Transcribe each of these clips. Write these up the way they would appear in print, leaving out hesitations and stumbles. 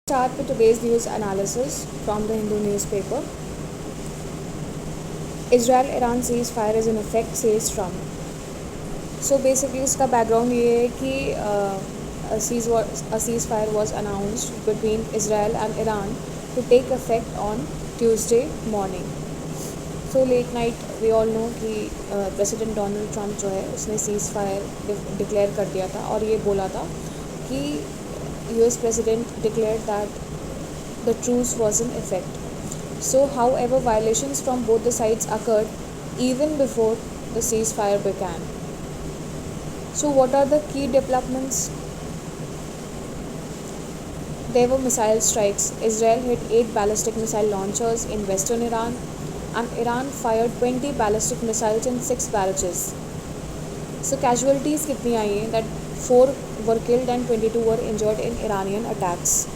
Start with today's news analysis from the Hindu newspaper. Israel-Iran ceasefire is in effect, says Trump. So basically इसका background ये है कि a ceasefire was announced between Israel and Iran to take effect on Tuesday morning. So late night we all know कि president Donald Trump जो है उसने ceasefire declare कर दिया था और ये बोला था कि US President declared that the truce was in effect. So, however, violations from both the sides occurred even before the ceasefire began. So, what are the key developments? There were missile strikes. Israel hit 8 ballistic missile launchers in western Iran, and Iran fired 20 ballistic missiles in 6 barrages. So, casualties kitni aayi hai? That 4 were killed and 22 were injured in Iranian attacks.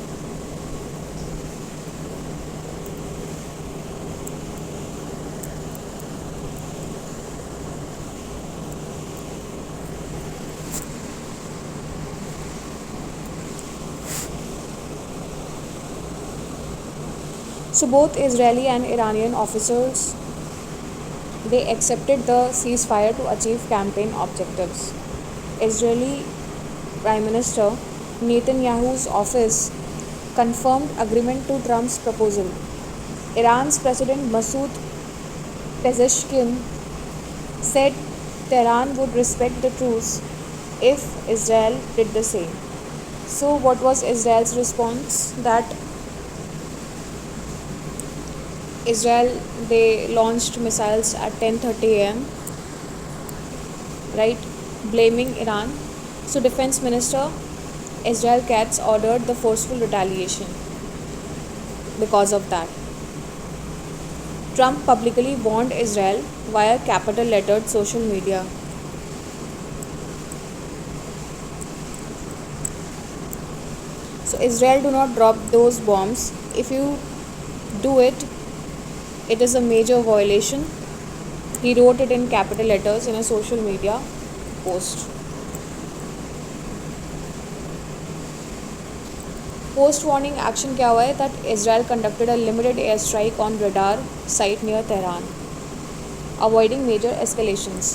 So both Israeli and Iranian officials, they accepted the ceasefire to achieve campaign objectives. Israeli Prime Minister Netanyahu's office confirmed agreement to Trump's proposal. Iran's President Masoud Pezeshkian said Tehran would respect the truce if Israel did the same. So what was Israel's response? That Israel, they launched missiles at 10:30 a.m. right, blaming Iran. So Defense Minister Israel Katz ordered the forceful retaliation because of that. Trump publicly warned Israel via capital lettered social media. So Israel, do not drop those bombs. If you do it, it is a major violation. He wrote it in capital letters in a social media post. Post warning action क्या हुआ है? That Israel conducted a limited airstrike on radar site near Tehran, avoiding major escalations.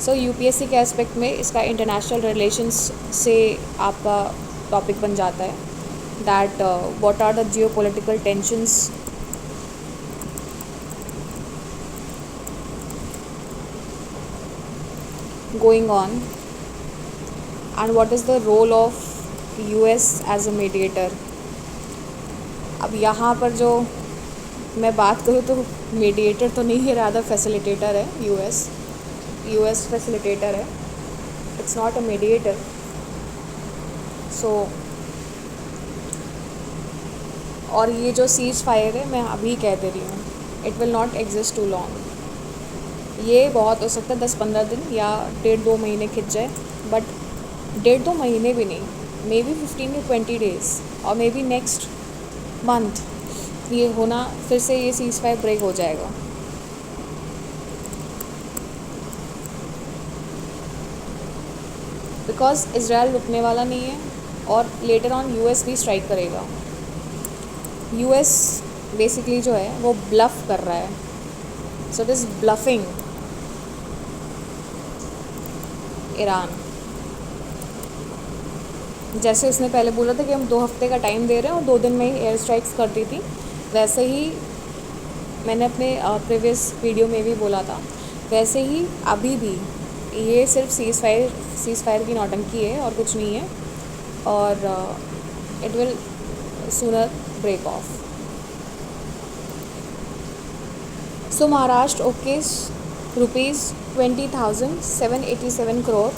So UPSC के aspect में इसका international relations से आपका topic बन जाता है. That what are the geopolitical tensions going on and what is the role of US as a mediator. अब यहाँ पर जो मैं बात करूँ तो मीडिएटर तो नहीं है, रादर फैसिलिटेटर है. यूएस फैसिलिटेटर है, इट्स नॉट अ मीडिएटर. सो और ये जो सीज फायर है, मैं अभी कह दे रही हूँ, it will not exist too long. ये बहुत हो सकता है 10-15 दिन या 1.5-2 महीने खिंच जाए, बट 1.5-2 महीने भी नहीं, मे बी 15-20 डेज़ और मे बी नेक्स्ट मंथ ये होना, फिर से ये सीज फायर ब्रेक हो जाएगा. बिकॉज इज़राइल रुकने वाला नहीं है और लेटर ऑन यूएस भी स्ट्राइक करेगा. यूएस बेसिकली जो है वो ब्लफ कर रहा है. So it is bluffing Iran. जैसे उसने पहले बोला था कि हम 2 हफ्ते का टाइम दे रहे हैं और 2 दिन में ही एयर स्ट्राइक्स कर दी थी, वैसे ही मैंने अपने प्रीवियस वीडियो में भी बोला था, वैसे ही अभी भी ये सिर्फ सीज़ फायर की नौटंकी है और कुछ नहीं है, और it will sooner break off. So Maharashtra okays ₹20,787 crore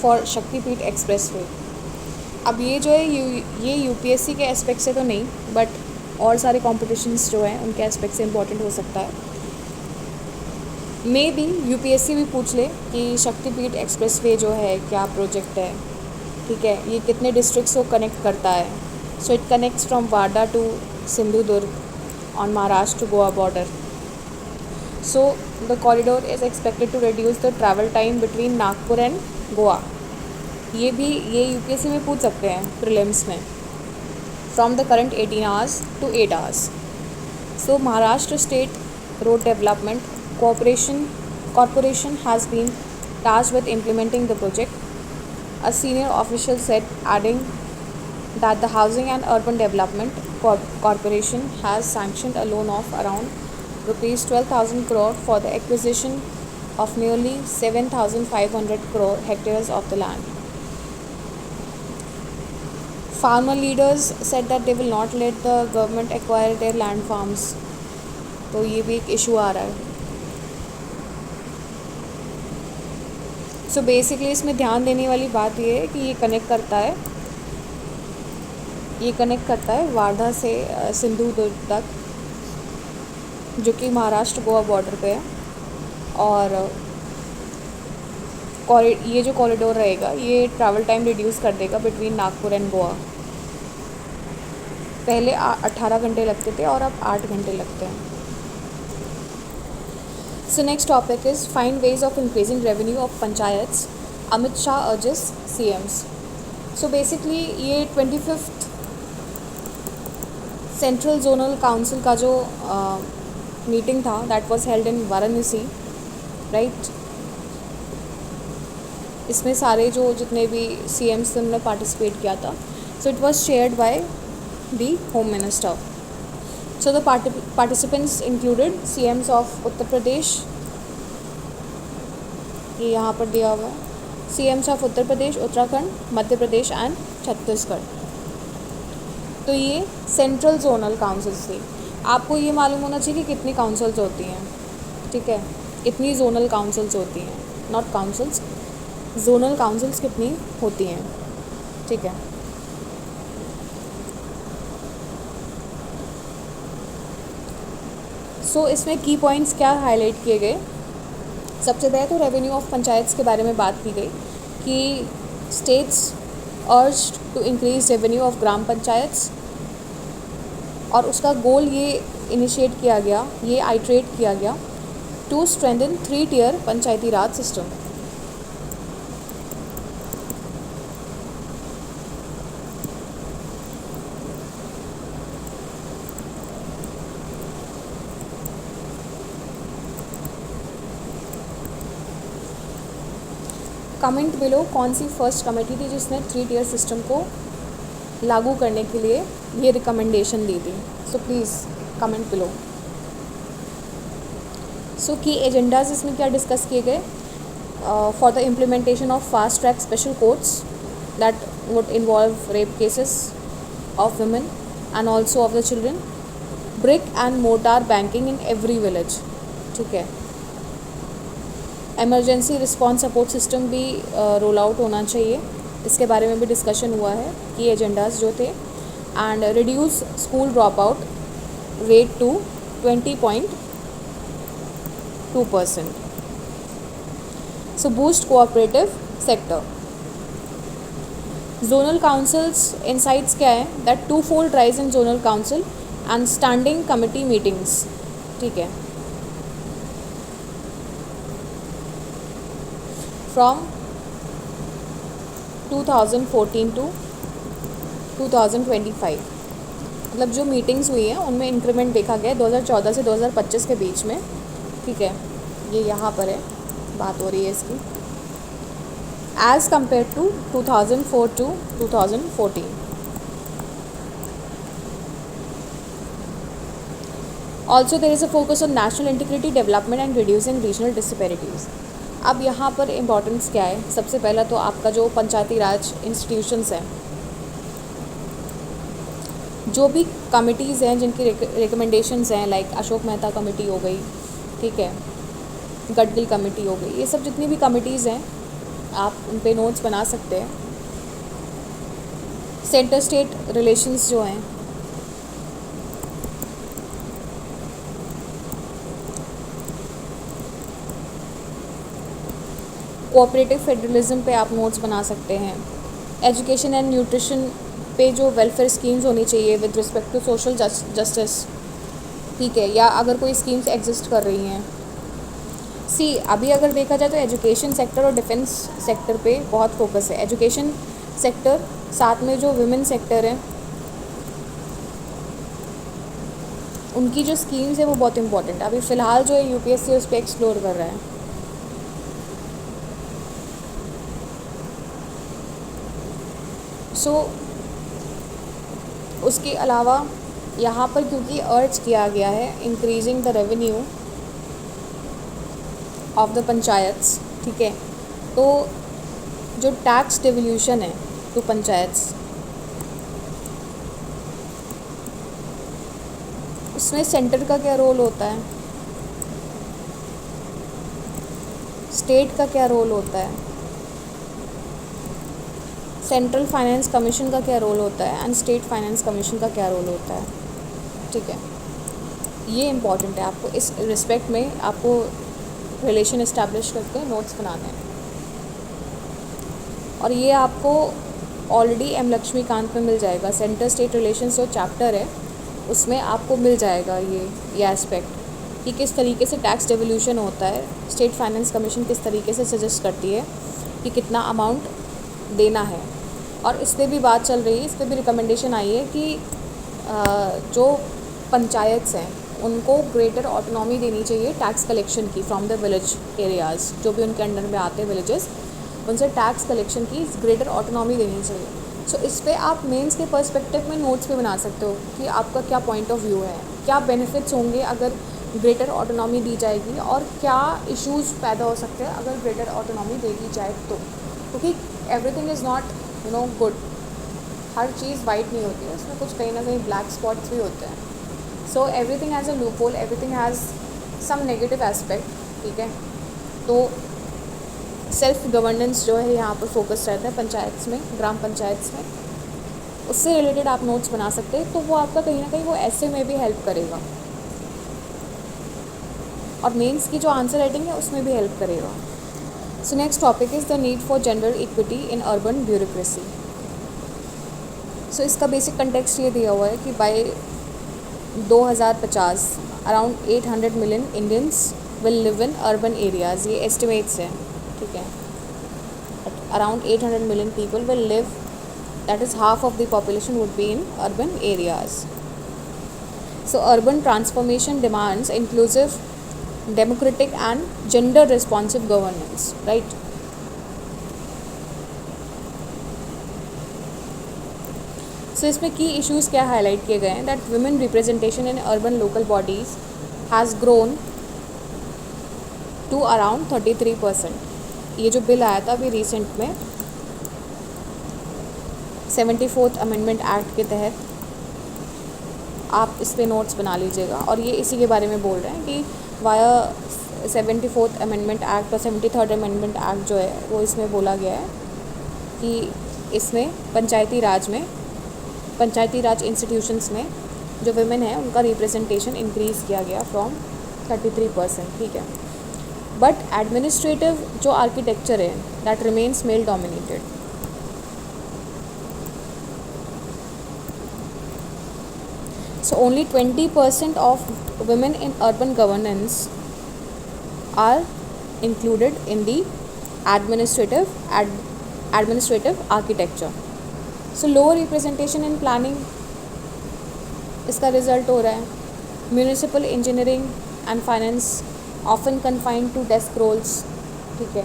for Shaktipeeth expressway. अब ये जो है ये यूपीएससी के एस्पेक्ट से तो नहीं, बट और सारे कॉम्पिटिशन्स जो हैं उनके एस्पेक्ट से इम्पॉर्टेंट हो सकता है. मे बी यूपीएससी भी पूछ ले कि शक्तिपीठ एक्सप्रेस वे जो है क्या प्रोजेक्ट है, ठीक है, ये कितने डिस्ट्रिक्ट्स को कनेक्ट करता है. So it connects from Wada to Sindhudurg on Maharashtra to Goa border. So the corridor is expected to reduce the travel time between Nagpur and Goa. ये यूपीएससी में पूछ सकते हैं प्रीलिम्स में. from the current 18 hours to 8 hours. So Maharashtra State Road Development Corporation has been tasked with implementing the project. A senior official said, adding that the Housing and Urban Development Corporation has sanctioned a loan of around rupees 12,000 crore for the acquisition of nearly 7,500 crore hectares of the land. Farmer leaders said that they will not let the government acquire their land farms. तो ये भी एक issue आ रहा है. So basically इसमें ध्यान देने वाली बात ये है कि ये कनेक्ट करता है वारधा से सिंधुदुर्ग तक, जो कि महाराष्ट्र गोवा बॉर्डर पे है. और ये जो कॉरिडोर रहेगा ये ट्रैवल टाइम रिड्यूस कर देगा बिटवीन नागपुर एंड गोवा. पहले 18 घंटे लगते थे और अब 8 घंटे लगते हैं. So next topic is find ways of increasing revenue of panchayats. Amit Shah urges CMs. So basically ये 25th Central Zonal Council का जो मीटिंग था that was held in Varanasi, right? इसमें सारे जो जितने भी CMs थे उन्होंने पार्टिसिपेट किया था. So it was chaired by the Home Minister. So the participants included CMs of Uttar Pradesh, ये यहाँ पर दिया हुआ है, CMs of Uttar Pradesh, Uttarakhand, Madhya Pradesh and Chhattisgarh. तो ये सेंट्रल जोनल काउंसिल्स थी. आपको ये मालूम होना चाहिए कि कितनी काउंसिल्स होती हैं, ठीक है, कितनी जोनल काउंसिल्स होती हैं, नॉट काउंसिल्स, जोनल काउंसिल्स कितनी होती हैं, ठीक है. सो इसमें की पॉइंट्स क्या हाईलाइट किए गए. सबसे पहले तो रेवेन्यू ऑफ पंचायत्स के बारे में बात की गई कि states urged to increase revenue of gram panchayats, और उसका गोल ये इनिशिएट किया गया, ये आइट्रेट किया गया to strengthen 3-tier Panchayati Raj system. Comment below कौन सी फर्स्ट कमेटी थी जिसने 3-tier सिस्टम को लागू करने के लिए ये रिकमेंडेशन दी थी. So please comment below. So key agendas इसमें क्या डिस्कस किए गए. For the implementation of fast track special courts that would involve rape cases of women and also of the children. Brick and mortar banking in every village, ठीक है. Emergency response support system भी roll out होना चाहिए, इसके बारे में भी discussion हुआ है कि एजेंडाज जो थे. And reduce school drop out rate to 20.2%. So boost cooperative sector. Zonal councils insights क्या है that 2-fold rise in zonal council and standing committee meetings, ठीक है, फ्रॉम 2014 टू 2025. मतलब जो मीटिंग्स हुई हैं उनमें इंक्रीमेंट देखा गया 2014 से 2025 के बीच में, ठीक है. ये यहाँ पर है, बात हो रही है इसकी, as compare to 2004 to 2014. Also there is a focus on national integrity development and reducing regional disparities. अब यहाँ पर इम्पॉर्टेंस क्या है. सबसे पहला तो आपका जो पंचायती राज इंस्टीट्यूशंस हैं, जो भी कमिटीज़ हैं जिनकी रिकमेंडेशंस हैं, लाइक अशोक मेहता कमेटी हो गई, ठीक है, गडगिल कमेटी हो गई, ये सब जितनी भी कमिटीज़ हैं आप उन पे नोट्स बना सकते हैं. सेंटर स्टेट रिलेशंस जो हैं, कोऑपरेटिव फेडरलिज्म पे आप नोट्स बना सकते हैं. एजुकेशन एंड न्यूट्रिशन पे जो वेलफेयर स्कीम्स होनी चाहिए with respect to social justice, ठीक है, या अगर कोई स्कीम्स एग्जिस्ट कर रही हैं. अभी अगर देखा जाए तो एजुकेशन सेक्टर और डिफेंस सेक्टर पे बहुत फोकस है. एजुकेशन सेक्टर, साथ में जो वुमेन सेक्टर है उनकी जो स्कीम्स है वो बहुत इंपॉर्टेंट है। अभी फ़िलहाल जो है यूपीएससी उस पर एक्सप्लोर कर रहा है। सो उसके अलावा यहाँ पर क्योंकि अर्ज किया गया है increasing the revenue of the panchayats, ठीक है, तो जो टैक्स डिवोल्यूशन है टू पंचायत्स, उसमें सेंटर का क्या रोल होता है, स्टेट का क्या रोल होता है, सेंट्रल फाइनेंस कमीशन का क्या रोल होता है एंड स्टेट फाइनेंस कमीशन का क्या रोल होता है, ठीक है। ये इम्पॉर्टेंट है, आपको इस रिस्पेक्ट में आपको रिलेशन इस्टेब्लिश करके नोट्स बनाने हैं। और ये आपको ऑलरेडी एम लक्ष्मीकांत में मिल जाएगा, सेंटर स्टेट रिलेशंस जो चैप्टर है उसमें आपको मिल जाएगा ये एस्पेक्ट कि किस तरीके से टैक्स डिवोल्यूशन होता है, स्टेट फाइनेंस कमीशन किस तरीके से सजेस्ट करती है कि कितना अमाउंट देना है। और इस पर भी बात चल रही है, इस पर भी रिकमेंडेशन आई है कि जो पंचायत्स हैं उनको ग्रेटर ऑटोनॉमी देनी चाहिए टैक्स कलेक्शन की फ्रॉम द विलेज एरियाज़, जो भी उनके अंडर में आते हैं विलेजेस, उनसे टैक्स कलेक्शन की ग्रेटर ऑटोनॉमी देनी चाहिए। सो इस पर आप मेंस के पर्सपेक्टिव में नोट्स भी बना सकते हो कि आपका क्या पॉइंट ऑफ व्यू है, क्या बेनिफिट्स होंगे अगर ग्रेटर ऑटोनॉमी दी जाएगी और क्या इश्यूज़ पैदा हो सकते हैं अगर ग्रेटर ऑटोनॉमी दे दी जाए तो, क्योंकि everything is not good, her cheese white नहीं होती है, उसमें कुछ कहीं ना कहीं ब्लैक स्पॉट्स भी होते हैं। So everything has a loophole, everything has some negative aspect, ठीक है। तो सेल्फ गवर्नेंस जो है यहाँ पर फोकस रहता है पंचायत्स में, ग्राम पंचायत्स में, उससे रिलेटेड आप नोट्स बना सकते हैं, तो वो आपका कहीं ना कहीं वो ऐसे में भी हेल्प करेगा और मेंस की जो आंसर राइटिंग है उसमें भी हेल्प करेगा। So next topic is the need for gender equity in urban bureaucracy. So इसका बेसिक कंटेक्स्ट ये दिया हुआ है कि by 2050 around 800 million Indians will live in urban areas, ये एस्टिमेट्स हैं, ठीक है। Around 800 million people will live, that is half of the population would be in urban areas. So urban transformation demands inclusive, democratic and gender responsive governance, right? So इसमें की issues क्या highlight किए गए हैं, that women representation in urban local bodies has grown to around 33%. ये जो bill आया था अभी रिसेंट में 74th अमेंडमेंट एक्ट के तहत, आप इस पे नोट्स बना लीजिएगा। और ये इसी के बारे में बोल रहे हैं कि वाया 74th अमेंडमेंट एक्ट और 73rd अमेंडमेंट एक्ट जो है वो इसमें बोला गया है कि इसमें पंचायती राज इंस्टीट्यूशंस में जो विमेन है उनका रिप्रेजेंटेशन इंक्रीज़ किया गया फ्रॉम 33%, ठीक है। बट एडमिनिस्ट्रेटिव जो आर्किटेक्चर है that remains male dominated. So only 20% of women in urban governance are included in the administrative architecture. So lower representation in planning, इसका रिजल्ट हो रहा है। Municipal engineering and finance often confined to desk roles, ठीक है।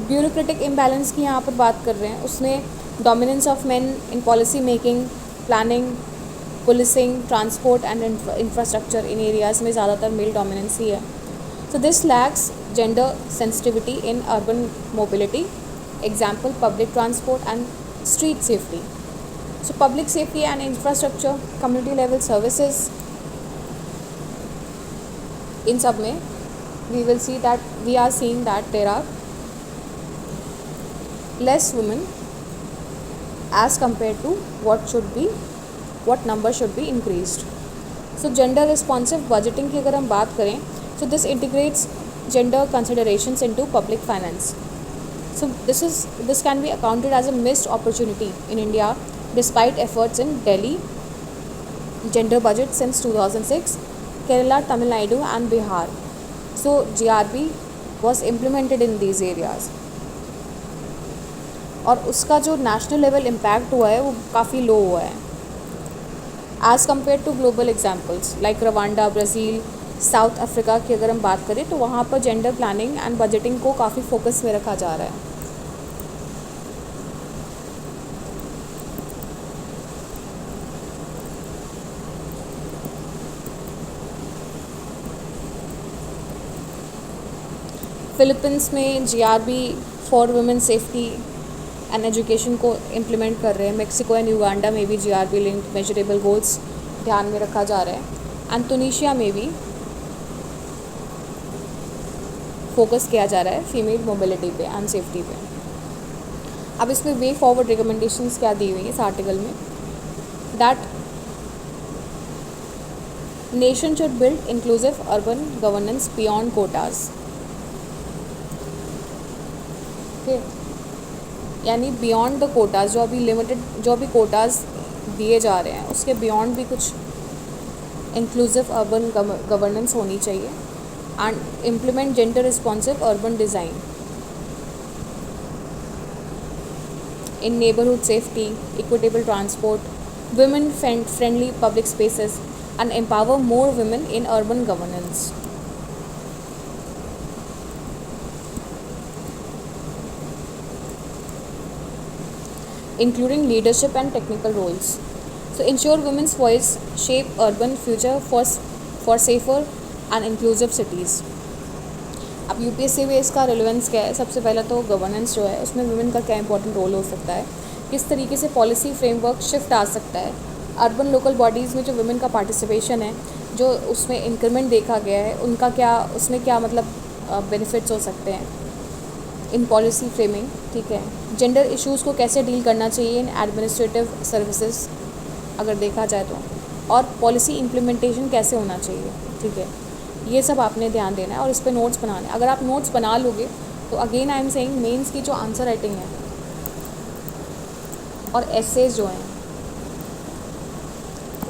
Bureaucratic imbalance की यहाँ पर बात कर रहे हैं, उसमें dominance of men in policy making, planning, policing, transport and infrastructure, in areas में ज़्यादातर मेल डोमिनेंसी है। So this lacks gender sensitivity in urban mobility, example public transport and street safety. So public safety and infrastructure, community level services, इन सब में we will see that we are seeing that there are less women as compared to what number should be increased. So gender responsive budgeting की अगर हम बात करें, so this integrates gender considerations into public finance. So this can be accounted as a missed opportunity in India despite efforts in Delhi gender budget since 2006, Kerala, Tamil Nadu and Bihar. So GRB was implemented in these areas. और उसका जो national level impact हुआ है वो काफ़ी low हुआ है। As compare to global examples like Rwanda, Brazil, South Africa की अगर हम बात करें तो वहाँ पर जेंडर प्लानिंग एंड बजटिंग को काफ़ी फोकस में रखा जा रहा है. फिलीपींस में GRB for women safety and education को इम्प्लीमेंट कर रहे हैं. मेक्सिको एंड युगांडा में भी जीआरबी लिंक्ड मेजरेबल गोल्स ध्यान में रखा जा रहा है. एंड तुनिशिया में भी फोकस किया जा रहा है फीमेल मोबिलिटी पे एंड सेफ्टी पे. अब इसमें वे फॉरवर्ड रिकमेंडेशंस क्या दी हुई है इस आर्टिकल में, that nation should build inclusive urban governance beyond Kota's. यानी बियॉन्ड द कोटाज, जो अभी लिमिटेड, जो अभी कोटाज दिए जा रहे हैं उसके बियॉन्ड भी कुछ इंक्लूसिव अर्बन गवर्नेंस होनी चाहिए. And implement gender responsive urban design in neighbourhood safety, equitable transport, women friendly public spaces and empower more women in urban governance. Including leadership and technical roles. So ensure women's voice shape urban future for safer and inclusive cities. अब UPSC में इसका relevance क्या है? सबसे पहला तो governance जो है उसमें वुमेन का क्या इंपॉर्टेंट रोल हो सकता है, किस तरीके से पॉलिसी फ्रेमवर्क शिफ्ट आ सकता है, अर्बन लोकल बॉडीज़ में जो वुमेन का पार्टिसिपेशन है, जो उसमें इंक्रीमेंट देखा गया है, उनका क्या, उसमें क्या मतलब बेनिफिट्स हो सकते हैं इन पॉलिसी फ्रेमिंग. ठीक है, जेंडर इश्यूज़ को कैसे डील करना चाहिए इन एडमिनिस्ट्रेटिव सर्विसेज अगर देखा जाए तो, और पॉलिसी इम्प्लीमेंटेशन कैसे होना चाहिए. ठीक है, ये सब आपने ध्यान देना है और इस पर नोट्स बनाने. अगर आप नोट्स बना लोगे तो again I am saying mains की जो आंसर राइटिंग है और एसेज जो हैं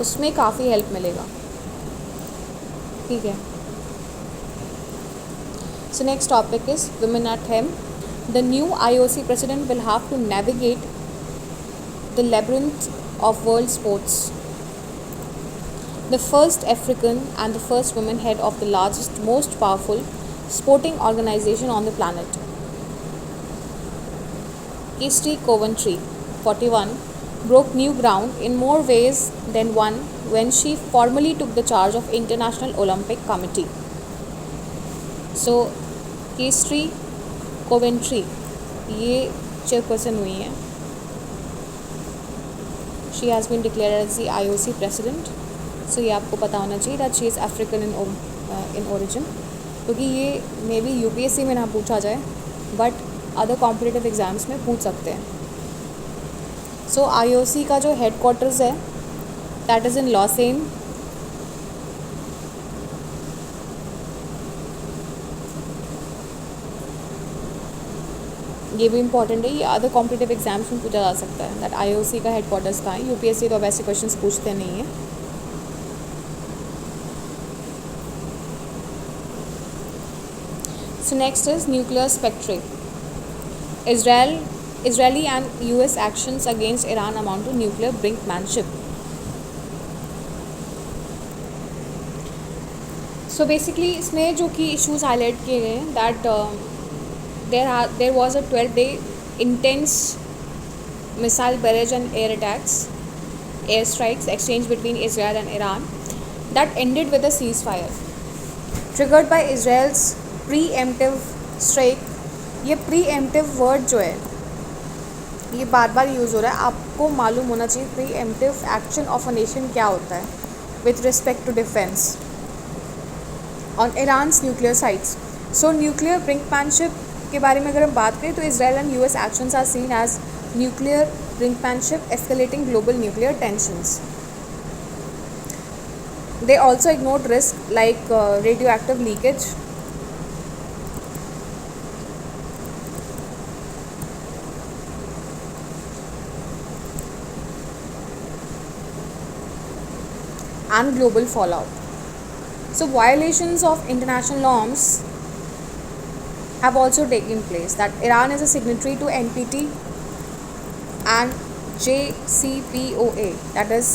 उसमें काफ़ी हेल्प मिलेगा. ठीक है. So next topic is women at HEM. The new IOC president will have to navigate the labyrinth of world sports. The first African and the first woman head of the largest, most powerful sporting organization on the planet. Kirsty Coventry, 41, broke new ground in more ways than one when she formally took the charge of International Olympic Committee. So Kirsty Coventry ये chairperson हुई हैं. She has been declared as the IOC president. So ये आपको पता होना चाहिए that she is African in origin, क्योंकि ये मे बी यूपीएससी में ना पूछा जाए बट अदर कॉम्पिटिटिव एग्ज़ाम्स में पूछ सकते हैं. सो IOC का जो हेड क्वार्टर्स है दैट इज़ इन लॉसेन. ये भी इंपॉर्टेंट है, ये अदर कॉम्पिटिटिव एग्जाम्स में पूछा जा सकता है दैट IOC का हेडक्वार्टर्स कहाँ है. यूपीएससी तो वैसे क्वेश्चंस पूछते नहीं हैं. So next is nuclear spectre. Israeli and US actions against Iran amount to nuclear brinkmanship. So basically इसमें जो कि इश्यूज हाईलाइट किए गए हैं that there was a 12-day intense missile barrage and air strikes exchanged between Israel and Iran that ended with a ceasefire triggered by Israel's preemptive strike. ये preemptive word जो है ये बार बार यूज़ हो रहा है. आपको मालूम होना चाहिए preemptive action of a nation क्या होता है with respect to defence on Iran's nuclear sites. सो न्यूक्लियर brinkmanship के बारे में अगर हम बात करें तो Israel and US actions are seen as nuclear brinkmanship escalating global nuclear tensions. They also ignored risks like radioactive leakage, and global fallout. So violations of international norms have also taken place. That Iran is a signatory to NPT and JCPOA, that is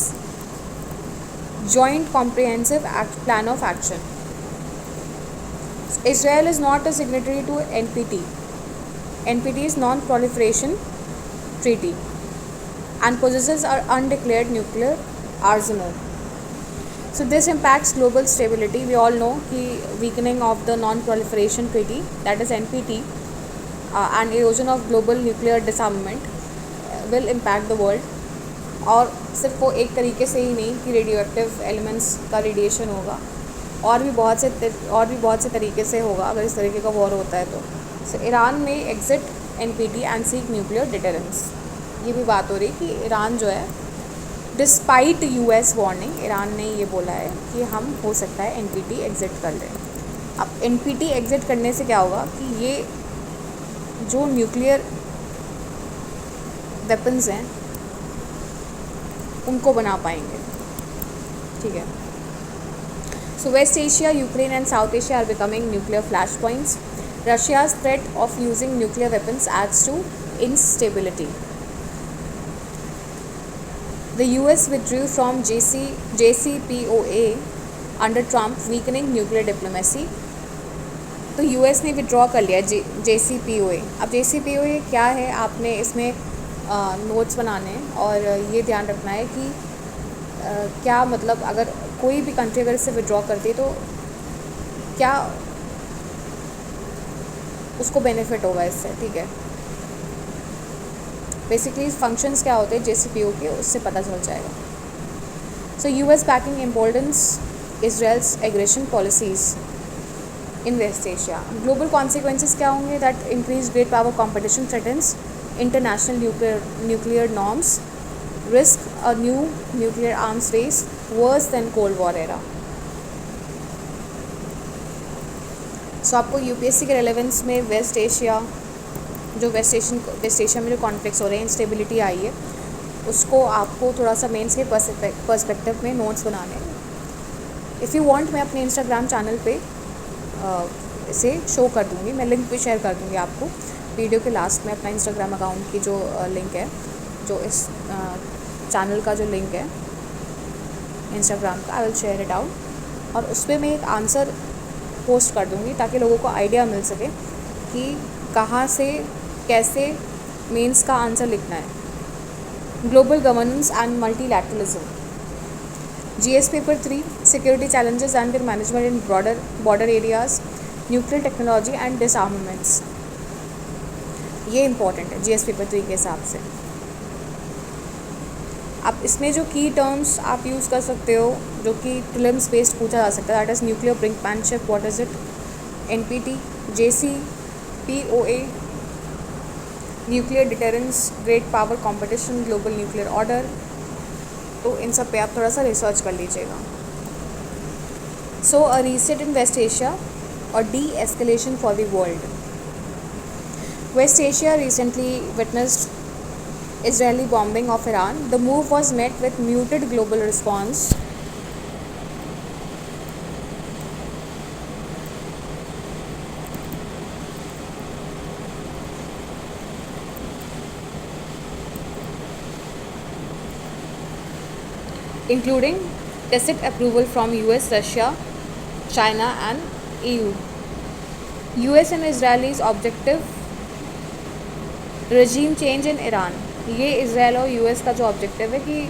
joint comprehensive plan of action. Israel is not a signatory to NPT. NPT is Non-Proliferation Treaty and possesses an undeclared nuclear arsenal. So this impacts global stability. We all know कि weakening of the Non-Proliferation Treaty, that is NPT, and erosion of global nuclear disarmament will impact the world. और सिर्फ वो एक तरीके से ही नहीं कि radio active elements का रेडिएशन होगा, और भी बहुत से तरीके से होगा अगर इस तरीके का वॉर होता है तो. सो ईरान में exit NPT and seek nuclear deterrence. ये भी बात हो रही कि ईरान जो है, डिस्पाइट US वार्निंग, ईरान ने ये बोला है कि हम हो सकता है NPT एग्जिट कर लें. अब NPT एग्जिट करने से क्या होगा कि ये जो न्यूक्लियर वेपन्स हैं उनको बना पाएंगे. ठीक है. So West Asia, Ukraine and South Asia are becoming nuclear flash points. Russia's threat of using nuclear weapons adds to instability. The US withdrew from JCPOA under Trump, weakening nuclear diplomacy. तो US ने withdraw कर लिया JCPOA. अब JCPOA क्या है, आपने इसमें notes बनाने हैं और ये ध्यान रखना है कि क्या मतलब अगर कोई भी कंट्री अगर इससे विड्रॉ करती है तो क्या उसको बेनिफिट होगा इससे. ठीक है. बेसिकली फंक्शंस क्या होते हैं JCPOA के, उससे पता चल जाएगा. So US backing importance Israel's aggression policies in West Asia. Global consequences क्या होंगे? That increase great power competition threatens international nuclear norms, risk a new nuclear arms race worse than Cold War era. सो आपको UPSC के relevance में waste Asia में जो conflicts हो रहे हैं, इंस्टेबिलिटी आई है, उसको आपको थोड़ा सा मेंस के पर्सपेक्टिव में नोट्स बनाने हैं. इफ़ यू वांट, मैं अपने इंस्टाग्राम चैनल पे इसे शो कर दूँगी, मैं लिंक भी शेयर कर दूँगी आपको वीडियो के लास्ट में. अपना इंस्टाग्राम अकाउंट की जो लिंक है, जो इस चैनल का जो लिंक है इंस्टाग्राम का, I will share it out. और उस पर मैं एक आंसर पोस्ट कर दूँगी ताकि लोगों को आइडिया मिल सके कि कहाँ से कैसे मेंस का आंसर लिखना है. Global governance and multilateralism. GS paper 3, security challenges and their management in border areas, nuclear technology and disarmaments. ये इंपॉर्टेंट है GS पेपर 3 के हिसाब से. अब इसमें जो की टर्म्स आप यूज़ कर सकते हो जो कि प्रीलिम्स बेस्ड पूछा जा सकता है, that is nuclear brinkmanship, what is it, NPT, JCPOA, nuclear deterrence, great power competition, global nuclear order. तो इन सब पे आप थोड़ा सा रिसर्च कर लीजिएगा. सो अ रीसेट इन वेस्ट एशिया और de-escalation for the world. West Asia recently witnessed Israeli bombing of Iran. The move was met with muted global response. Including tacit approval from US, Russia, China and EU. US and Israel's objective रजीम change in Iran. ये Israel और US का जो objective है कि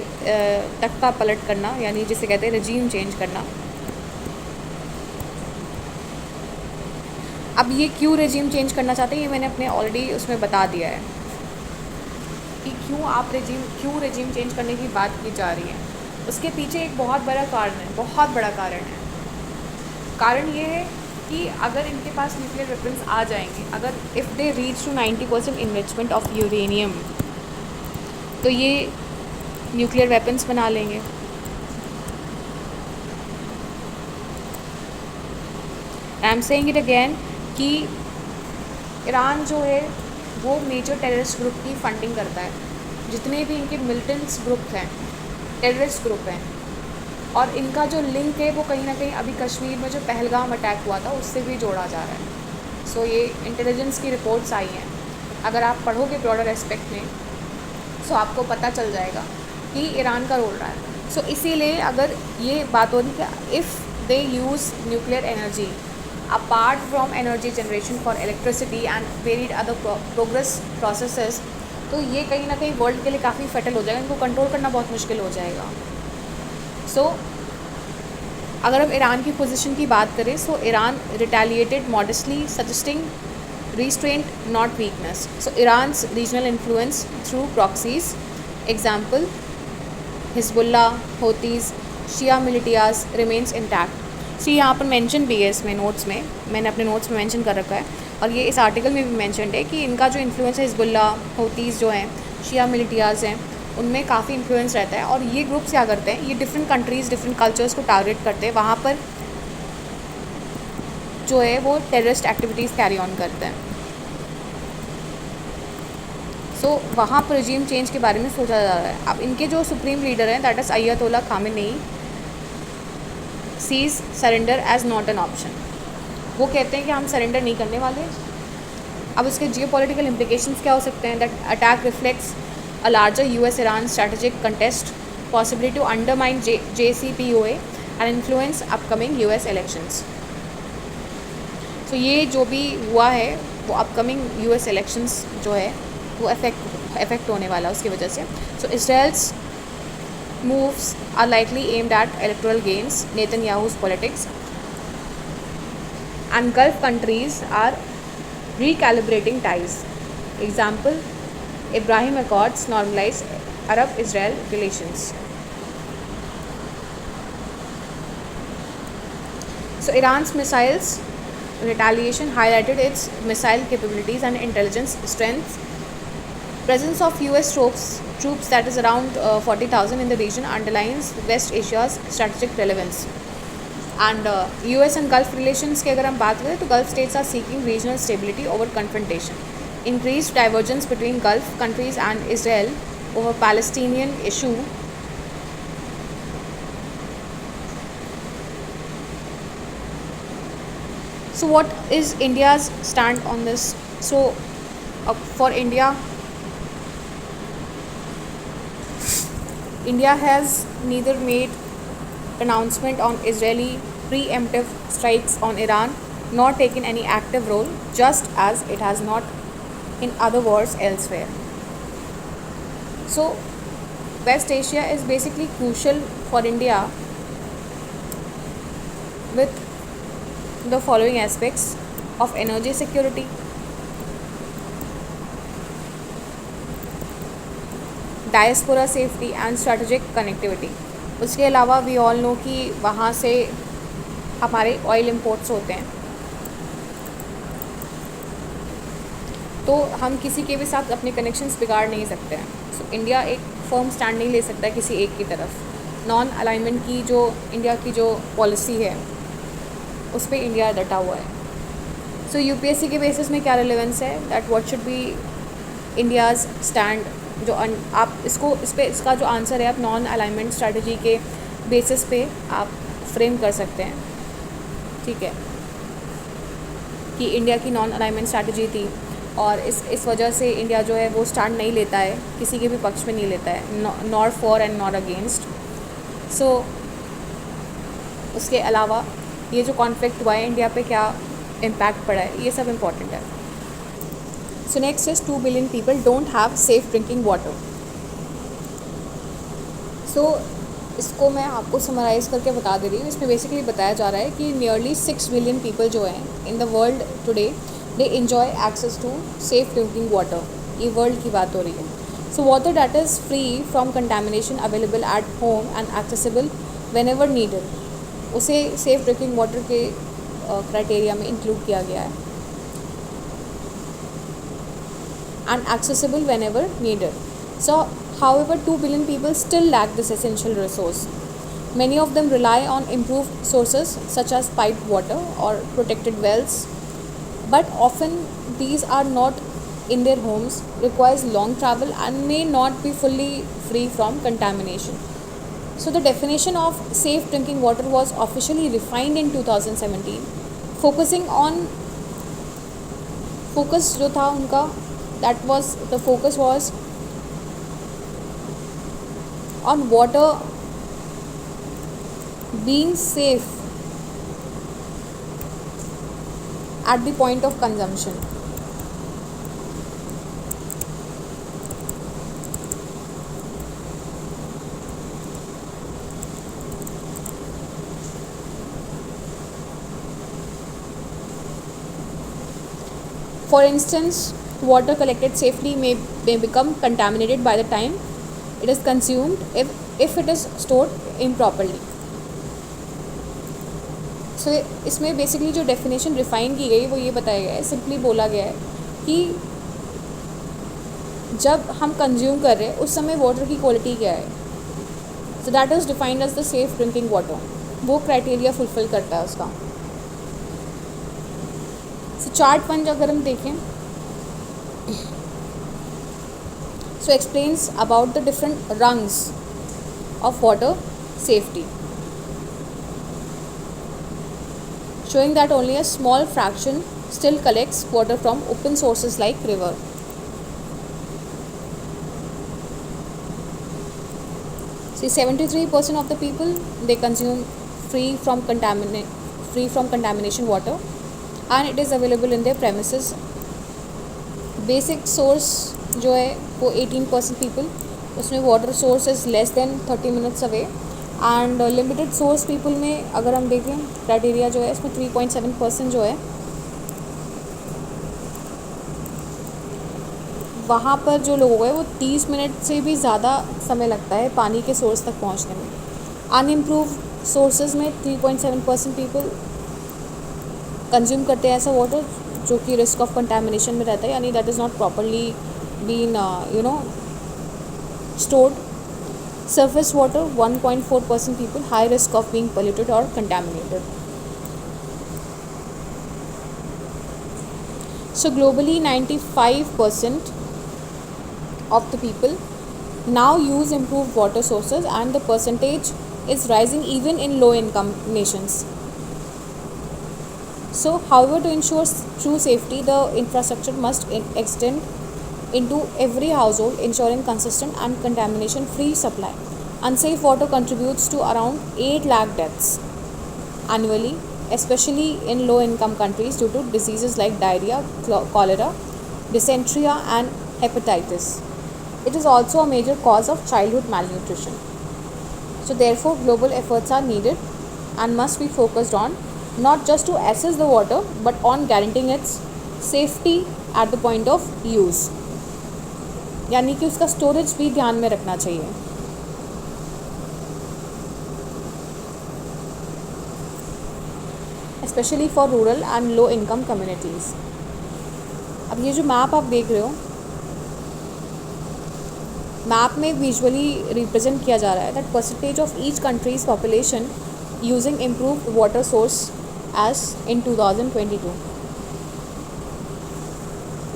तख्ता पलट करना, यानी जिसे कहते हैं रजीम चेंज करना. अब ये क्यों रजीम चेंज करना चाहते हैं, ये मैंने अपने ऑलरेडी उसमें बता दिया है कि क्यों रजीम चेंज करने की बात की जा रही है. उसके पीछे एक बहुत बड़ा कारण है. कारण ये है कि अगर इनके पास न्यूक्लियर वेपन्स आ जाएंगे, अगर if they reach to 90% enrichment of uranium, तो ये न्यूक्लियर वेपन्स बना लेंगे. I am saying it again कि ईरान जो है वो मेजर टेररिस्ट ग्रुप की फंडिंग करता है. जितने भी इनके मिलिटेंट्स ग्रुप हैं, टेररिस्ट ग्रुप हैं, और इनका जो लिंक है वो कहीं ना कहीं अभी कश्मीर में जो पहलगाम अटैक हुआ था उससे भी जोड़ा जा रहा है. सो ये इंटेलिजेंस की रिपोर्ट्स आई हैं. अगर आप पढ़ोगे ब्रॉडर एस्पेक्ट में, सो आपको पता चल जाएगा कि ईरान का रोल रहा है. सो इसीलिए अगर ये बात हो रही कि if they use nuclear energy apart from energy generation for electricity and varied other progress processes, तो ये कहीं ना कहीं वर्ल्ड के लिए काफ़ी फैटल हो जाएगा, इनको कंट्रोल करना बहुत मुश्किल हो जाएगा. सो अगर हम ईरान की पोजीशन की बात करें, so Iran retaliated modestly suggesting restraint not weakness. So Iran's regional influence through proxies, example Hezbollah, Houthis, Shia militias remains intact. So यहाँ पर मेंशन भी है इसमें नोट्स में, मैंने अपने नोट्स में मेंशन कर रखा है और ये इस आर्टिकल में भी मेंशन है कि इनका जो इन्फ्लुएंस है हिजबुल्ला, हौतीस जो हैं, शिया मिलिटियाज़ हैं, उनमें काफ़ी इन्फ्लुएंस रहता है. और ये ग्रुप्स क्या करते हैं, ये डिफरेंट कंट्रीज़ डिफरेंट कल्चर्स को टारगेट करते हैं, वहाँ पर जो है वो टेररिस्ट एक्टिविटीज़ कैरी ऑन करते हैं. सो वहाँ पर रजीम चेंज के बारे में सोचा जा रहा है. अब इनके जो सुप्रीम लीडर हैं that is Ayatollah Khamenei sees surrender as not an option. वो कहते हैं कि हम सरेंडर नहीं करने वाले. अब उसके जियोपॉलिटिकल इम्प्लिकेशंस क्या हो सकते हैं, that attack reflects a larger US Iran strategic contest, possibility to undermine JCPOA and influence upcoming US elections. तो ये जो भी हुआ है वो अपकमिंग यूएस इलेक्शंस जो है वो इफेक्ट होने वाला है उसकी वजह से. सो Israel's moves are likely aimed at electoral gains, Netanyahu's politics, and Gulf countries are recalibrating ties. Example, Abraham Accords normalize Arab-Israel relations. So Iran's missiles retaliation highlighted its missile capabilities and intelligence strengths. Presence of US troops that is around 40,000 in the region underlines West Asia's strategic relevance. And US and Gulf relations की अगर हम बात करें तो Gulf states are seeking regional stability over confrontation. Increased divergence between Gulf countries and Israel over Palestinian issue So what is India's stand on this? So for India has neither made announcement on Israeli preemptive strikes on Iran nor taken any active role, just as it has not in other wars elsewhere. So West Asia is basically crucial for India with the following aspects of energy security, diaspora safety and strategic connectivity. उसके अलावा we all know कि वहाँ से हमारे oil imports होते हैं, तो हम किसी के भी साथ अपने कनेक्शंस बिगाड़ नहीं सकते हैं. सो इंडिया एक फर्म स्टैंड नहीं ले सकता किसी एक की तरफ. नॉन अलाइनमेंट की जो इंडिया की जो पॉलिसी है उस पर इंडिया डटा हुआ है. सो यूपीएससी के बेसिस में क्या रिलेवेंस है, that what should be India's stand. जो आप इसका जो आंसर है आप नॉन अलाइनमेंट स्ट्रैटेजी के बेसिस पे आप फ्रेम कर सकते हैं. ठीक है, कि इंडिया की नॉन अलाइनमेंट स्ट्रैटेजी थी और इस वजह से इंडिया जो है वो स्टैंड नहीं लेता है, किसी के भी पक्ष में नहीं लेता है, not for and not against. So उसके अलावा ये जो कॉन्फ्लिक्ट हुआ है इंडिया पे क्या इम्पैक्ट पड़ा है, ये सब इम्पॉर्टेंट है. So next is 2 billion people don't have safe drinking water. So इसको मैं आपको समराइज़ करके बता दे रही हूँ. इसमें बेसिकली बताया जा रहा है कि नियरली 6 बिलियन पीपल जो हैं in the world today they enjoy access to safe drinking water. ये वर्ल्ड की बात हो रही है. So water that is free from contamination available at home and accessible whenever needed, उसे सेफ ड्रिंकिंग वाटर के क्राइटेरिया में include किया गया है. And accessible whenever needed. So, however, 2 billion people still lack this essential resource. Many of them rely on improved sources such as piped water or protected wells, but often these are not in their homes, requires long travel and may not be fully free from contamination. So, the definition of safe drinking water was officially refined in 2017, focus जो था उनका the focus was on water being safe at the point of consumption. For instance, water collected safely may become contaminated by the time it is consumed if it is stored improperly. सो इसमें basically जो definition refine की गई वो ये बताया गया है, simply बोला गया है कि जब हम कंज्यूम कर रहे हैं उस समय वाटर की क्वालिटी क्या है. So that is defined as the safe drinking water. वो क्राइटेरिया फुलफिल करता है उसका. सो चार्ट 1 अगर हम देखें, so explains about the different rungs of water safety, showing that only a small fraction still collects water from open sources like river. See, 73% of the people they consume free from contamination water, and it is available in their premises. Basic source जो है वो 18% people, उसमें water source is less than 30 minutes away. And limited source people में अगर हम देखें criteria जो है इसमें 3.7% जो है वहाँ पर जो लोगों है वो 30 मिनट से भी ज़्यादा समय लगता है पानी के सोर्स तक पहुँचने में. अनइम्प्रूव सोर्सेज में 3.7% पीपल कंज्यूम करते हैं ऐसा वाटर जो कि रिस्क ऑफ कंटामिनेशन में रहता है, यानी that is not properly been stored. Surface water 1.4% people high risk of being polluted or contaminated. So globally 95% of the people now use improved water sources, and the percentage is rising even in low income nations. So however, to ensure true safety, the infrastructure must extend into every household, ensuring consistent and contamination free supply. Unsafe water contributes to around 8 lakh deaths annually, especially in low income countries due to diseases like diarrhea, cholera, dysentery and hepatitis. It is also a major cause of childhood malnutrition. So therefore global efforts are needed and must be focused on not just to assess the water but on guaranteeing its safety at the point of use. यानी कि उसका storage भी ध्यान में रखना चाहिए. Specially for rural and low income communities. अब ये जो मैप आप देख रहे हो, मैप में विजुअली रिप्रेजेंट किया जा रहा है that percentage of each country's population using improved water source as in 2022.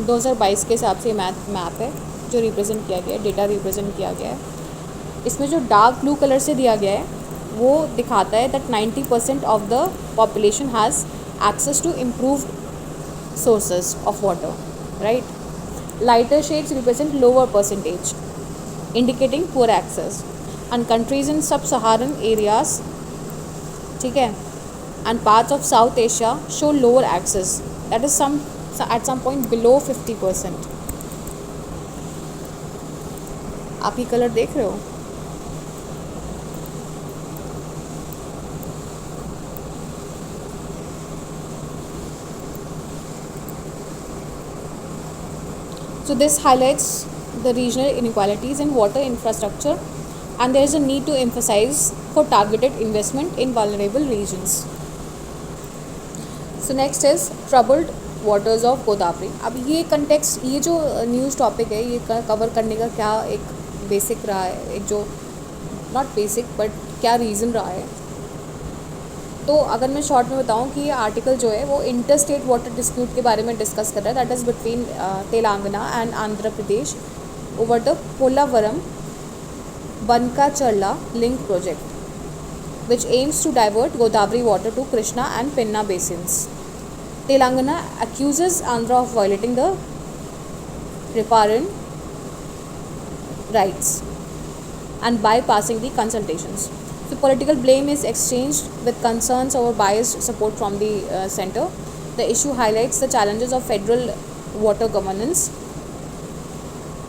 2022 के हिसाब से मैप है जो रिप्रेजेंट किया गया है, डेटा रिप्रेजेंट किया गया है. इसमें जो डार्क ब्लू कलर से दिया गया है वो दिखाता है that 90% of the population has access to improved sources of water, right. Lighter shades represent lower percentage indicating poor access, and countries in sub Saharan areas, ठीक है, and parts of South Asia show lower access that is at some point below 50%. आप ये colour देख रहे हो. So this highlights the regional inequalities in water infrastructure, and there is a need to emphasize for targeted investment in vulnerable regions. So next is troubled waters of Godavari. अब ये context, ये जो news topic है ये cover करने का क्या एक बेसिक रहा है, एक जो नॉट बेसिक बट क्या रीज़न रहा है. तो अगर मैं शॉर्ट में बताऊं कि ये आर्टिकल जो है वो इंटर स्टेट वाटर डिस्प्यूट के बारे में डिस्कस कर रहा है, that is between Telangana and Andhra Pradesh over the Polavaram Banakacherla link project which aims to divert Godavari water to Krishna and Penna basins. Telangana accuses Andhra of violating the riparian rights and bypassing the consultations. So political blame is exchanged with concerns over biased support from the center. The issue highlights the challenges of federal water governance,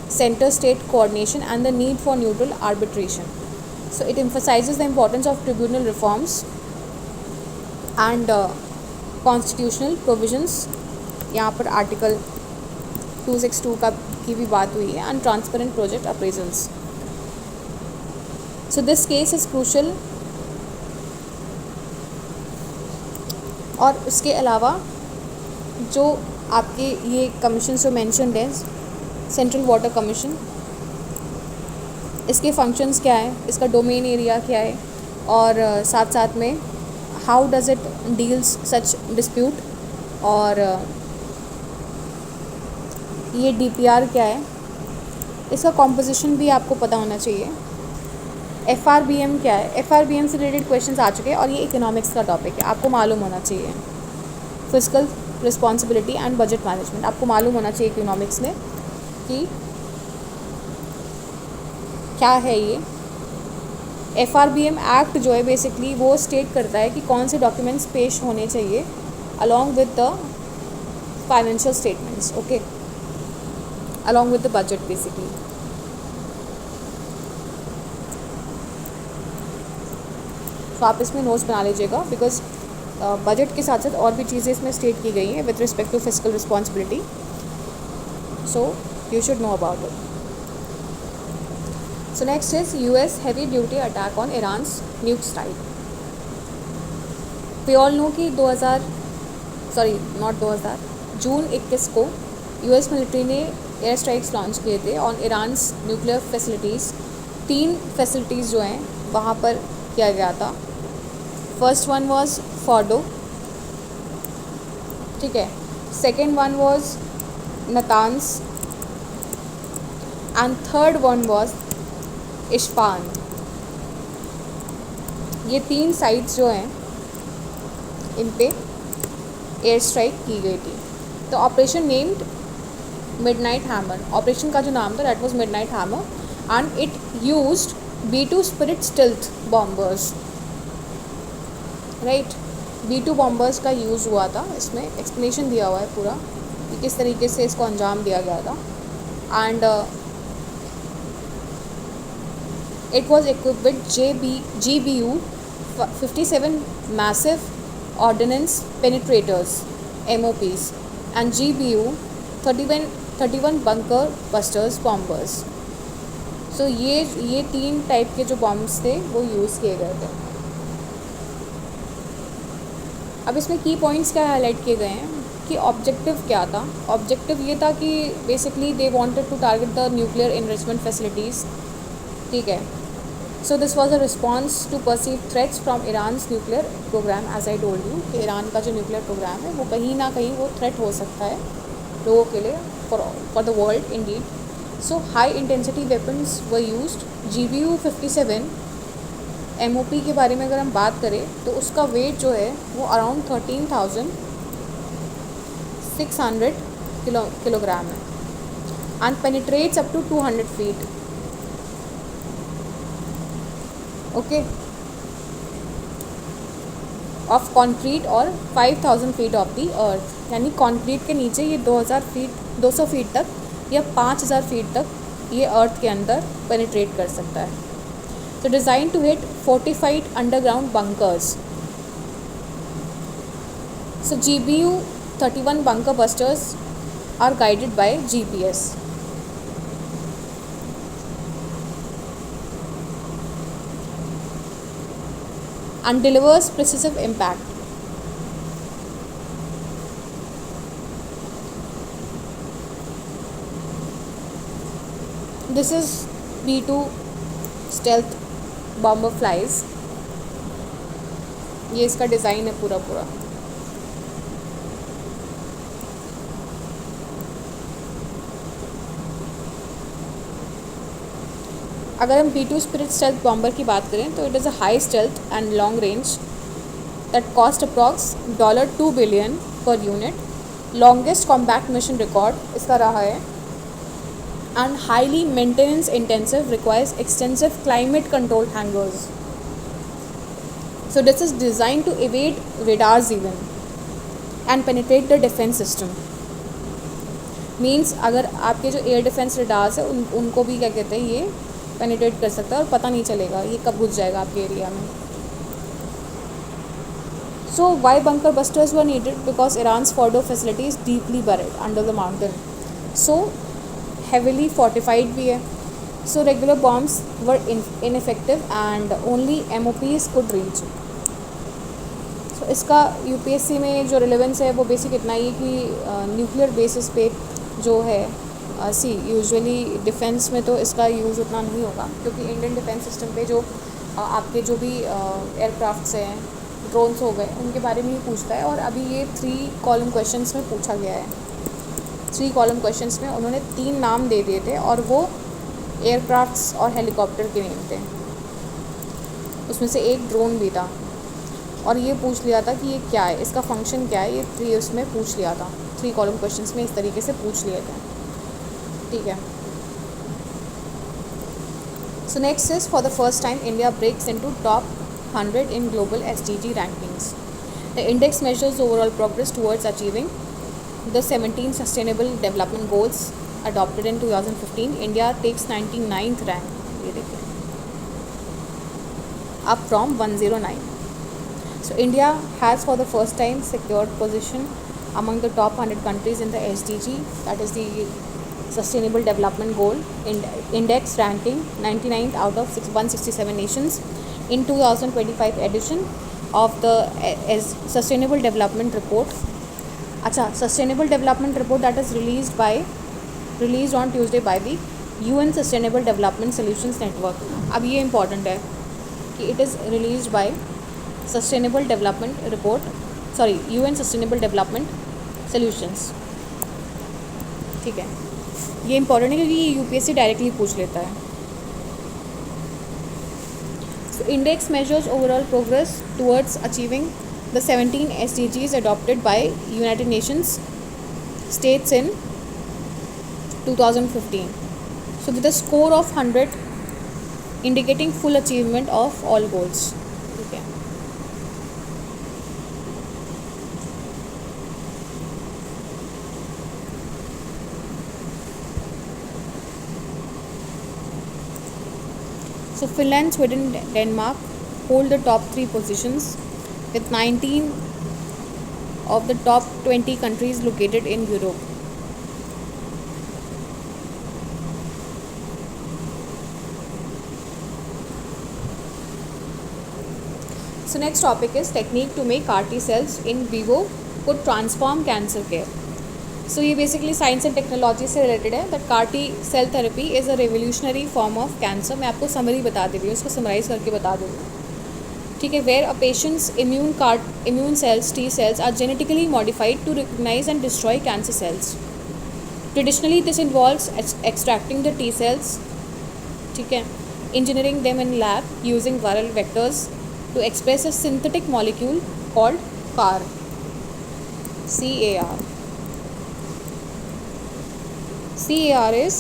center-state coordination, and the need for neutral arbitration. So it emphasizes the importance of tribunal reforms and constitutional provisions. यहाँ पर article 262 का की भी बात हुई है, and transparent project appraisals. So this case is crucial. और उसके अलावा जो आपके ये कमीशन जो मैंशनड है, सेंट्रल वाटर कमीशन, इसके फंक्शंस क्या है, इसका डोमेन एरिया क्या है, और साथ साथ में how does it deals such dispute, और ये डीपीआर क्या है, इसका कॉम्पोजिशन भी आपको पता होना चाहिए। एफआरबीएम क्या है, एफआरबीएम से रिलेटेड क्वेश्चंस आ चुके हैं, और ये इकोनॉमिक्स का टॉपिक है, आपको मालूम होना चाहिए। Fiscal responsibility and budget management, आपको मालूम होना चाहिए इकोनॉमिक्स में कि क्या है ये। एफआरबीएम एक्ट जो है बेसिकली वो स्टेट करता है कि कौन से डॉक्यूमेंट्स पेश होने चाहिए along with the financial statements, okay, along with the budget basically. तो आप इसमें नोट्स बना लीजिएगा, बिकॉज बजट के साथ साथ और भी चीज़ें इसमें स्टेट की गई हैं with respect to fiscal responsibility, so you should know about it. So next is US heavy duty attack on Iran's nuke strike. We all know कि जून 21 को यूएस मिलिट्री ने एयर स्ट्राइक्स लॉन्च किए थे on Iran's nuclear facilities. 3 facilities जो हैं वहाँ पर किया गया था। फर्स्ट वन वॉज फॉर्डो, ठीक है, second one was Natanz, and third one was Isfahan. ये 3 साइट्स जो हैं इन पे एयर स्ट्राइक की गई थी। तो operation named midnight hammer, operation का जो नाम था that was midnight hammer, and it used B-2 spirit stealth bombers, right. B-2 bombers का यूज़ हुआ था, इसमें एक्सप्लेनेशन दिया हुआ है पूरा कि किस तरीके से इसको अंजाम दिया गया था। And it was equipped with GBU 57 massive ordnance penetrators MOPs and GBU 31 bunker busters bombers. So ये 3 टाइप के जो बॉम्ब्स थे वो यूज़ किए गए थे। अब इसमें की पॉइंट्स क्या हाईलाइट किए गए हैं कि ऑब्जेक्टिव क्या था। ऑब्जेक्टिव ये था कि basically they wanted to target the nuclear enrichment facilities, ठीक है। So this was a response to perceive threats from Iran's nuclear programme. As I told you कि ईरान का जो न्यूक्लियर प्रोग्राम है वो कहीं ना कहीं वो थ्रेट हो सकता है लोगों के लिए, for the world Indeed. So high intensity weapons were used. GBU 57 MOP के बारे में अगर हम बात करें तो उसका वेट जो है वो अराउंड 13,600 किलोग्राम है, and penetrates up to 200 feet, okay, of concrete, और 5,000 फीट ऑफ द अर्थ। यानी कॉन्क्रीट के नीचे ये 200 फीट तक या 5,000 फीट तक ये अर्थ के अंदर पेनिट्रेट कर सकता है। तो design to hit fortified underground bunkers. So GBU 31 bunker busters are guided by GPS. And delivers precise impact. This is B-2 stealth bomber flies. ये इसका डिज़ाइन है पूरा। अगर हम B-2 स्पिरिट स्टेल्थ बॉम्बर की बात करें तो it is a high stealth and long range that cost approx $2 billion per unit. Longest combat mission record इसका रहा है, and highly maintenance intensive, requires extensive climate controlled hangars. So this is designed to evade radars even and penetrate the defense system. Means अगर आपके जो air defence radars है उनको भी क्या कहते हैं, ये पेनिट्रेट कर सकता है और पता नहीं चलेगा ये कब घुस जाएगा आपके एरिया में. So why bunker busters were needed? Because Iran's Fordo facility is deeply buried under the mountain. So heavily fortified भी है. So regular bombs were ineffective and only MOPs could reach. So इसका UPSC में जो relevance है वो basic इतना ही कि nuclear basis पे जो है यूजुअली डिफेंस में तो इसका यूज़ उतना नहीं होगा, क्योंकि इंडियन डिफेंस सिस्टम पे जो आपके जो भी एयरक्राफ्ट्स हैं, ड्रोन्स हो गए, उनके बारे में ही पूछता है. और अभी ये 3 कॉलम क्वेश्चंस में पूछा गया है. 3 कॉलम क्वेश्चंस में उन्होंने 3 नाम दे दिए थे और वो एयरक्राफ्ट्स और हेलीकॉप्टर के नेम थे. उसमें से एक ड्रोन भी था और ये पूछ लिया था कि ये क्या है, इसका फंक्शन क्या है. ये 3 उसमें पूछ लिया था. 3 कॉलम क्वेश्चंस में इस तरीके से पूछ लिए थे. ठीक है. So next is, for the first time India breaks into top 100 in global SDG rankings. The index measures overall progress towards achieving the 17 sustainable development goals adopted in 2015. India takes 99th rank. ये देखिए, up from 109. So India has for the first time secured position among the top 100 countries in the SDG, that is the Sustainable Development Goal Index ranking, 99th out of 167 nations in 2025 edition of the Sustainable Development Report. अच्छा, Sustainable Development Report that is released on Tuesday by the UN Sustainable Development Solutions Network. अब ये important है कि it is released by Sustainable Development Report, UN Sustainable Development Solutions. ठीक है, ये important है क्योंकि ये यूपीएससी डायरेक्टली पूछ लेता है. So index measures overall progress towards achieving the 17 SDGs adopted by United Nations states in 2015. So with a score of 100 indicating full achievement of all goals. ठीक है. So Finland, Sweden, Denmark hold the top 3 positions with 19 of the top 20 countries located in Europe. So next topic is technique to make CAR T cells in vivo could transform cancer care. So ये basically science and technology से related है. That CAR T cell therapy is a revolutionary form of cancer. मैं आपको summary बता दे रही हूँ, इसको summarise करके बता दे रही हूँ. ठीक है. Where a patient's immune cells T cells are genetically modified to recognize and destroy cancer cells. Traditionally this involves extracting the T cells, ठीक है, engineering them in lab using viral vectors to express a synthetic molecule called CAR. CAR. CAR is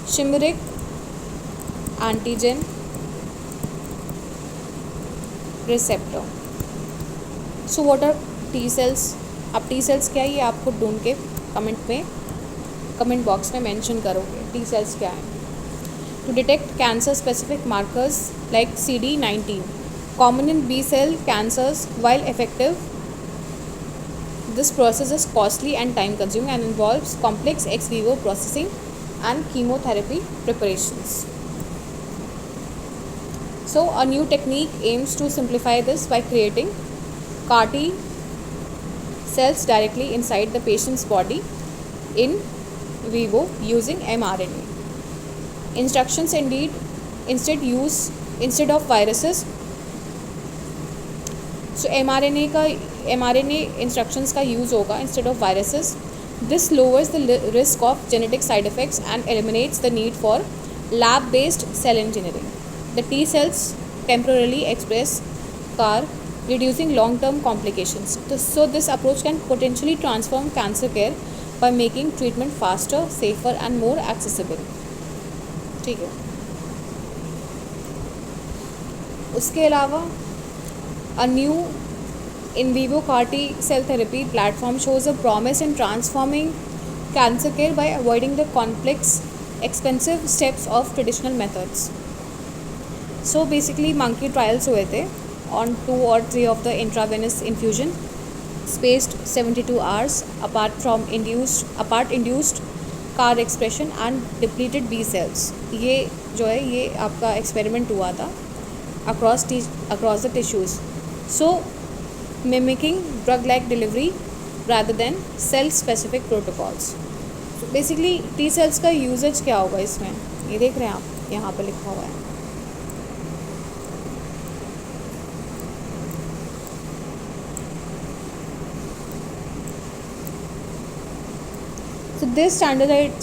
chimeric antigen receptor. So what are T cells? अब T cells क्या है ये आपको ढूंढ के comment box में मेंशन करोगे. T cells क्या है? To detect cancer specific markers like CD19 common in B cell cancers. While effective, this process is costly and time consuming and involves complex ex vivo processing and chemotherapy preparations. So a new technique aims to simplify this by creating CAR T cells directly inside the patient's body in vivo using mRNA. Instructions instead of viruses. So mRNA instructions का use होगा instead of viruses. This lowers the risk of genetic side effects and eliminates the need for lab based cell engineering. The T cells temporarily express CAR, reducing long term complications. So this approach can potentially transform cancer care by making treatment faster, safer and more accessible. ठीक है. उसके अलावा a new in vivo CAR T cell therapy platform shows a promise in transforming cancer care by avoiding the complex, expensive steps of traditional methods. So basically monkey trials हुए थे on 2 or 3 of the intravenous infusion spaced 72 hours apart induced CAR expression and depleted B cells. ये जो है ये आपका experiment हुआ था across the tissues, so mimicking drug like delivery rather than cell specific protocols. So basically T cells का usage क्या होगा इसमें, ये देख रहे हैं आप, यहाँ पर लिखा हुआ है. So this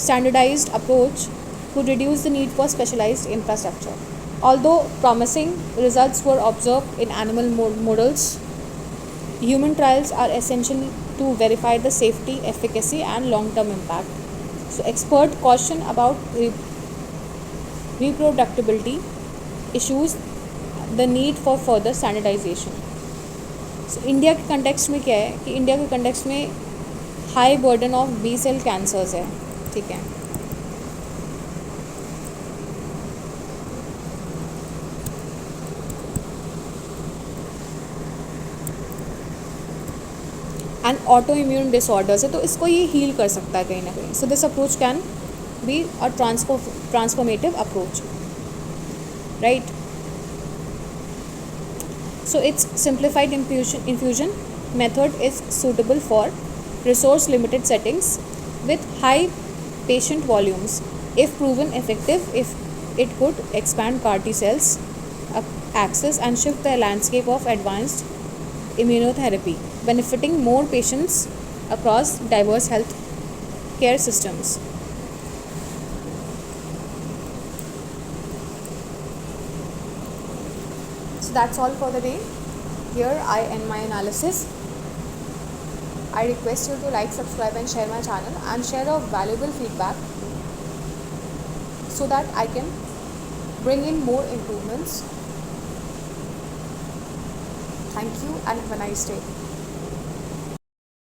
standardized approach could reduce the need for specialized infrastructure. Although promising results were observed in animal models, human trials are essential to verify the safety, efficacy and long-term impact. So expert caution about reproducibility issues, the need for further standardization. So India के context में क्या है कि India के context में high burden of B cell cancers है, ठीक है. एंड ऑटो इम्यून डिसऑर्डर्स है, तो इसको ये हील कर सकता है कहीं ना कहीं. So this approach can be a transformative approach, right. So its simplified infusion method is suitable for resource limited settings with high patient volumes. If proven effective, if it could expand CAR T cells access and shift the landscape of advanced immunotherapy, benefiting more patients across diverse health care systems. So that's all for the day. Here I end my analysis. I request you to like, subscribe and share my channel and share your valuable feedback so that I can bring in more improvements. Thank you and have a nice day.